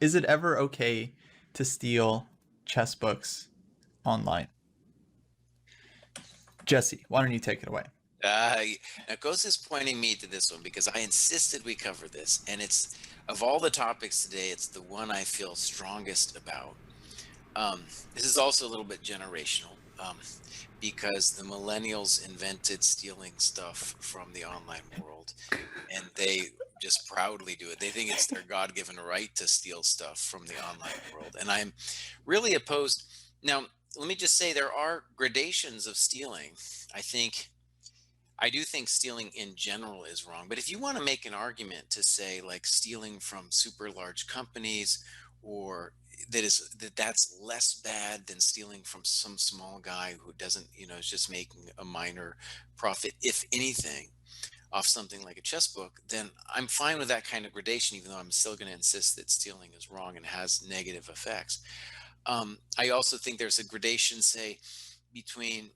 Is it ever okay to steal chess books online? Jesse, why don't you take it away? Uh, Now, Ghost is pointing me to this one because I insisted we cover this, and it's of all the topics today, it's the one I feel strongest about. Um, this is also a little bit generational because the millennials invented stealing stuff from the online world, and they just proudly do it. They think it's their God-given right to steal stuff from the online world, and I'm really opposed. Now, let me just say there are gradations of stealing. I think I do think stealing in general is wrong, but if you want to make an argument to say like stealing from super large companies or that's less bad than stealing from some small guy who doesn't, is just making a minor profit, if anything, off something like a chess book, then I'm fine with that kind of gradation, even though I'm still going to insist that stealing is wrong and has negative effects. I also think there's a gradation, say, between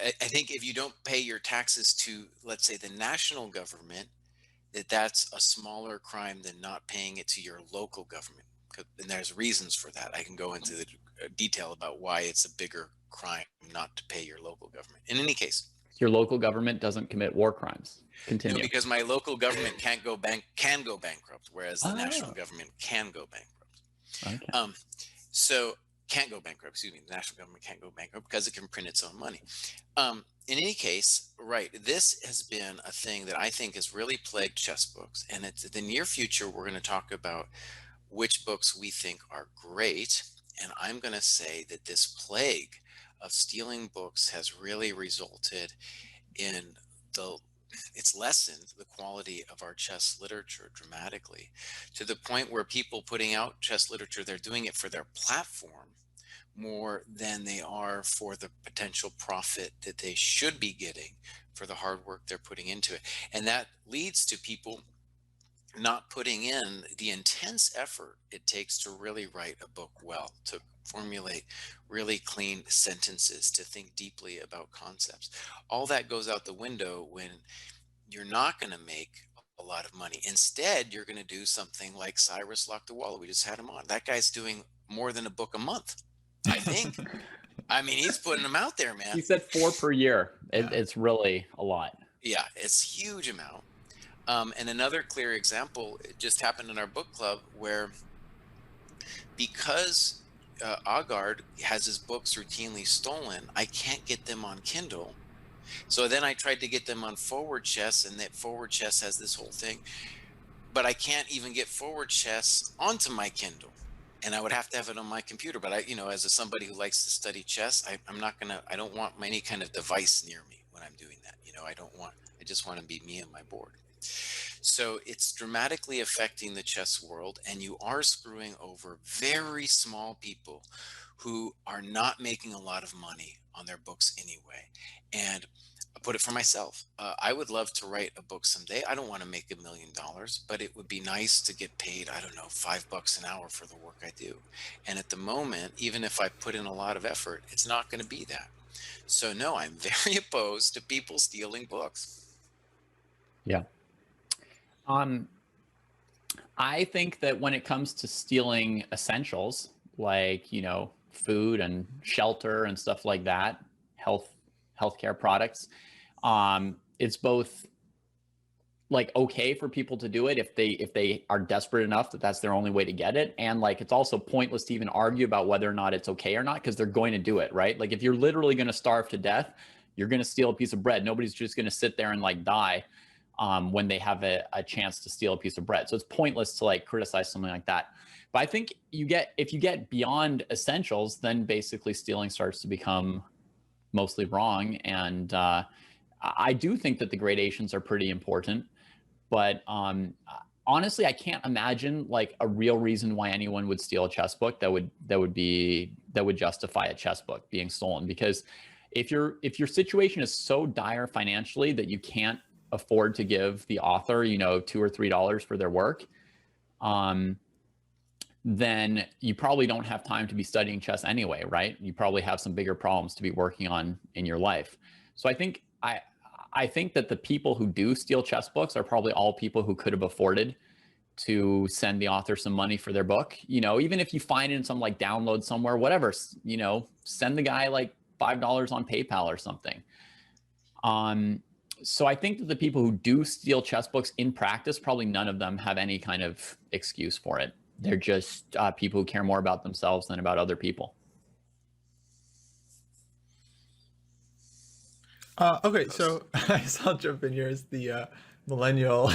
I think if you don't pay your taxes to, let's say, the national government, that's a smaller crime than not paying it to your local government. And there's reasons for that. I can go into the detail about why it's a bigger crime not to pay your local government. In any case, Your local government doesn't commit war crimes. no, Continue. because my local government can go bankrupt, whereas the national Oh, government can go bankrupt. okay. Um, so can't go bankrupt. Excuse me. The national government can't go bankrupt because it can print its own money. In any case, right, this has been a thing that I think has really plagued chess books. And it's the near future, we're going to talk about which books we think are great. And I'm going to say that this plague of stealing books has really resulted in the it's lessened the quality of our chess literature dramatically, to the point where people putting out chess literature, they're doing it for their platform more than they are for the potential profit that they should be getting for the hard work they're putting into it. And that leads to people not putting in the intense effort it takes to really write a book well, to formulate really clean sentences, to think deeply about concepts. All that goes out the window when you're not going to make a lot of money. Instead, you're going to do something like Cyrus Lockdewalla. We just had him on. That guy's doing more than a book a month, I think. I mean, he's putting them out there, man. You said 4 per year. Yeah, It's really a lot. yeah, it's a huge amount. And another clear example, it just happened in our book club where because Agard has his books routinely stolen, I can't get them on Kindle. So then I tried to get them on Forward Chess, and that Forward Chess has this whole thing, but I can't even get Forward Chess onto my Kindle. And I would have to have it on my computer. But as somebody who likes to study chess, I don't want any kind of device near me when I'm doing that. I just want to be me and my board. So it's dramatically affecting the chess world, and you are screwing over very small people who are not making a lot of money on their books anyway. And I put it for myself. I would love to write a book someday. I don't want to make $1 million, but it would be nice to get paid, I don't know, $5 an hour for the work I do. And at the moment, even if I put in a lot of effort, it's not going to be that. So no, I'm very opposed to people stealing books. Yeah. Um, I think that when it comes to stealing essentials like, food and shelter and stuff like that, healthcare products, it's both like okay for people to do it if they are desperate enough that that's their only way to get it, and like it's also pointless to even argue about whether or not it's okay or not because they're going to do it, right? Like if you're literally going to starve to death, you're going to steal a piece of bread. Nobody's just going to sit there and like die when they have a chance to steal a piece of bread. So it's pointless to like criticize something like that. But I think if you get beyond essentials, then basically stealing starts to become mostly wrong. And I do think that the gradations are pretty important. But honestly, I can't imagine like a real reason why anyone would steal a chess book that would justify a chess book being stolen. Because if your situation is so dire financially that you can't afford to give the author, $2 or $3 for their work, then you probably don't have time to be studying chess anyway, right? You probably have some bigger problems to be working on in your life. So I think that the people who do steal chess books are probably all people who could have afforded to send the author some money for their book. Even if you find it in some like download somewhere, whatever, send the guy like $5 on PayPal or something. So I think that the people who do steal chess books in practice, probably none of them have any kind of excuse for it. They're just people who care more about themselves than about other people. Okay, so I guess I'll jump in here as the millennial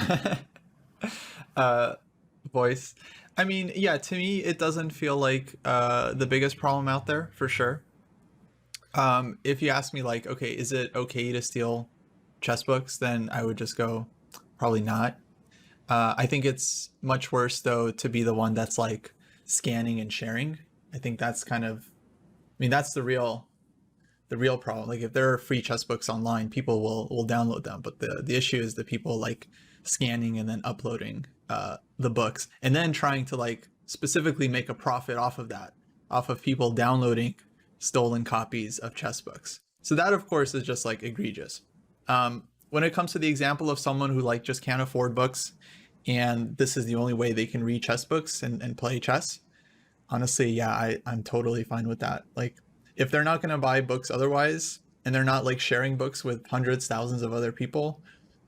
voice. I mean, yeah, to me, it doesn't feel like the biggest problem out there, for sure. If you ask me, like, okay, is it okay to steal chess books? Then I would just go, probably not. I think it's much worse, though, to be the one that's like scanning and sharing. I think that's kind of, I mean, that's the real problem. Like if there are free chess books online, people will download them. But the issue is the people like scanning and then uploading the books and then trying to like specifically make a profit off of that, off of people downloading stolen copies of chess books. So that of course is just like egregious. When it comes to the example of someone who like just can't afford books and this is the only way they can read chess books and play chess, honestly, yeah, I'm totally fine with that. Like if they're not going to buy books otherwise and they're not like sharing books with hundreds, thousands of other people,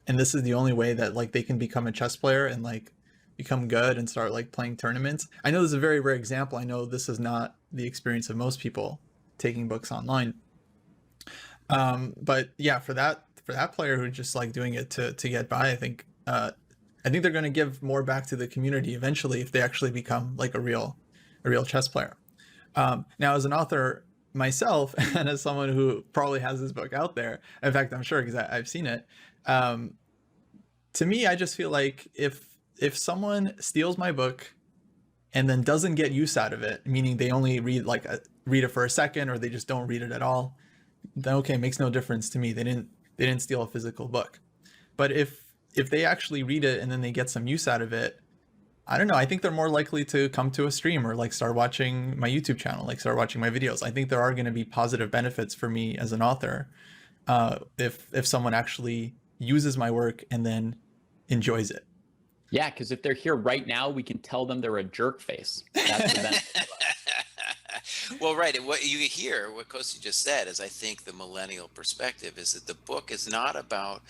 and this is the only way that like they can become a chess player and like become good and start like playing tournaments. I know this is a very rare example. I know this is not the experience of most people taking books online. But yeah, for that player who's just like doing it to get by, I think they're going to give more back to the community eventually if they actually become like a real chess player. Now, as an author myself, and as someone who probably has this book out there, in fact, I'm sure because I've seen it. To me, I just feel like if someone steals my book and then doesn't get use out of it, meaning they only read it for a second or they just don't read it at all, then okay, it makes no difference to me. They didn't steal a physical book. But if they actually read it and then they get some use out of it, I don't know. I think they're more likely to come to a stream or like start watching my YouTube channel, like start watching my videos. I think there are going to be positive benefits for me as an author if someone actually uses my work and then enjoys it. Yeah, because if they're here right now, we can tell them they're a jerk face. That's the benefit. Well, right. And what you hear, what Kosi just said, is I think the millennial perspective is that the book is not about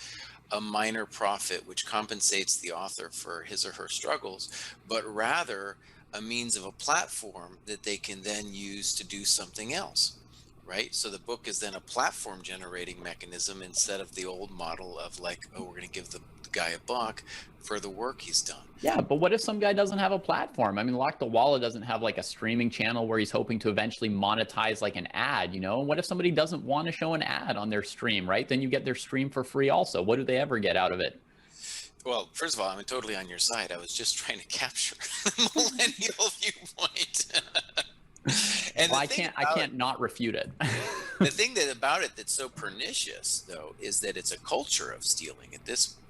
a minor profit which compensates the author for his or her struggles, but rather a means of a platform that they can then use to do something else, right? So the book is then a platform generating mechanism instead of the old model of like, oh, we're going to give the guy a buck for the work he's done. Yeah, but what if some guy doesn't have a platform? I mean, Lock the Wallet doesn't have like a streaming channel where he's hoping to eventually monetize like an ad, And what if somebody doesn't want to show an ad on their stream, right? Then you get their stream for free also. What do they ever get out of it? Well, first of all, I'm totally on your side. I was just trying to capture the millennial viewpoint. And well, I can't not refute it. The thing about it that's so pernicious, though, is that it's a culture of stealing at this point.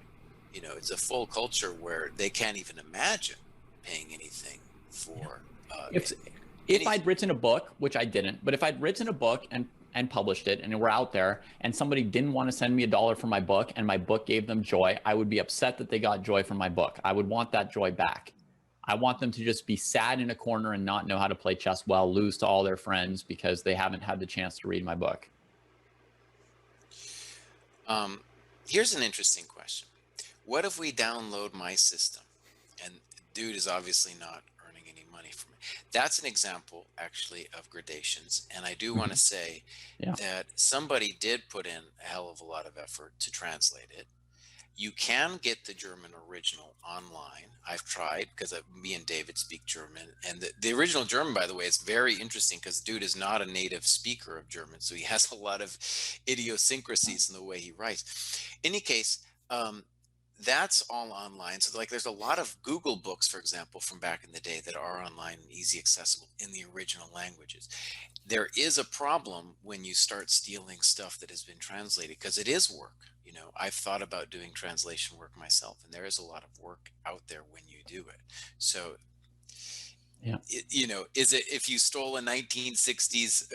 It's a full culture where they can't even imagine paying anything for. If I'd written a book, which I didn't, but if I'd written a book and published it and it were out there and somebody didn't want to send me $1 for my book and my book gave them joy, I would be upset that they got joy from my book. I would want that joy back. I want them to just be sad in a corner and not know how to play chess well, lose to all their friends because they haven't had the chance to read my book. Here's an interesting question. What if we download my system and dude is obviously not earning any money from it? That's an example actually of gradations. And I do want to say that somebody did put in a hell of a lot of effort to translate it. You can get the German original online. I've tried because me and David speak German. And the original German, by the way, is very interesting because dude is not a native speaker of German. So he has a lot of idiosyncrasies in the way he writes. In any case, that's all online. So like there's a lot of Google books, for example, from back in the day that are online and easy accessible in the original languages. There is a problem when you start stealing stuff that has been translated because it is work. I've thought about doing translation work myself, and there is a lot of work out there when you do it. So Yeah. You know, is it, if you stole a 1960s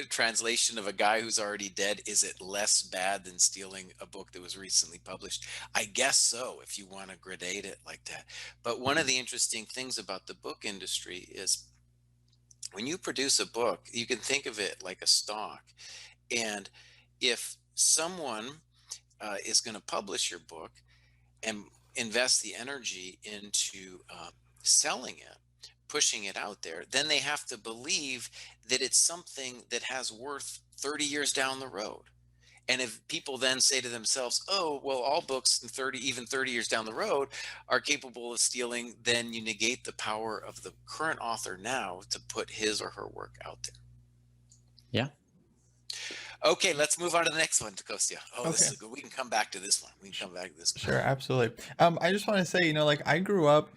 translation of a guy who's already dead, is it less bad than stealing a book that was recently published? I guess so, if you want to gradate it like that. But one of the interesting things about the book industry is when you produce a book, you can think of it like a stock. And if someone is going to publish your book and invest the energy into selling it, pushing it out there, then they have to believe that it's something that has worth 30 years down the road. And if people then say to themselves, oh, well, all books in 30, even 30 years down the road are capable of stealing, then you negate the power of the current author now to put his or her work out there. Yeah. Okay, let's move on to the next one, Kostya. Oh, this Okay. is good. We can come back to this one. We can come back to this one. Sure, absolutely. I just want to say, you know, like I grew up,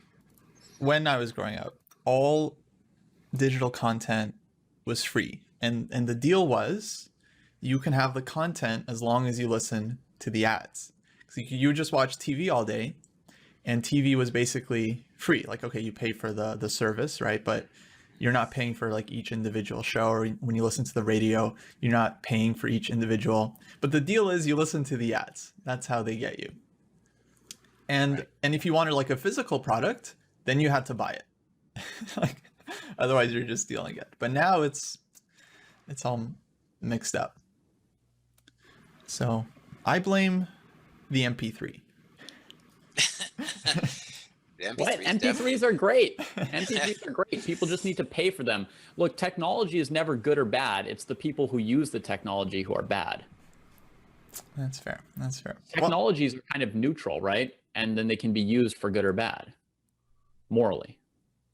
when I was growing up, all digital content was free. And the deal was you can have the content as long as you listen to the ads. So you would just watch TV all day, and TV was basically free. Like, okay, you pay for the service, right? But you're not paying for like each individual show, or when you listen to the radio, you're not paying for each individual. But the deal is you listen to the ads. That's how they get you. And Right. and if you wanted like a physical product, then you had to buy it. Like, otherwise you're just stealing it. But now it's all mixed up. So I blame the MP3. The What? MP3 is definitely- MP3s are great. MP3s are great. People just need to pay for them. Look, technology is never good or bad. It's the people who use the technology who are bad. That's fair. That's fair. Well, Technologies are kind of neutral, right? And then they can be used for good or bad. Morally.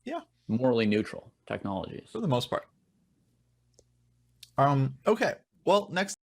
yeah, Morally neutral technologies. for the most part. Okay. Well, next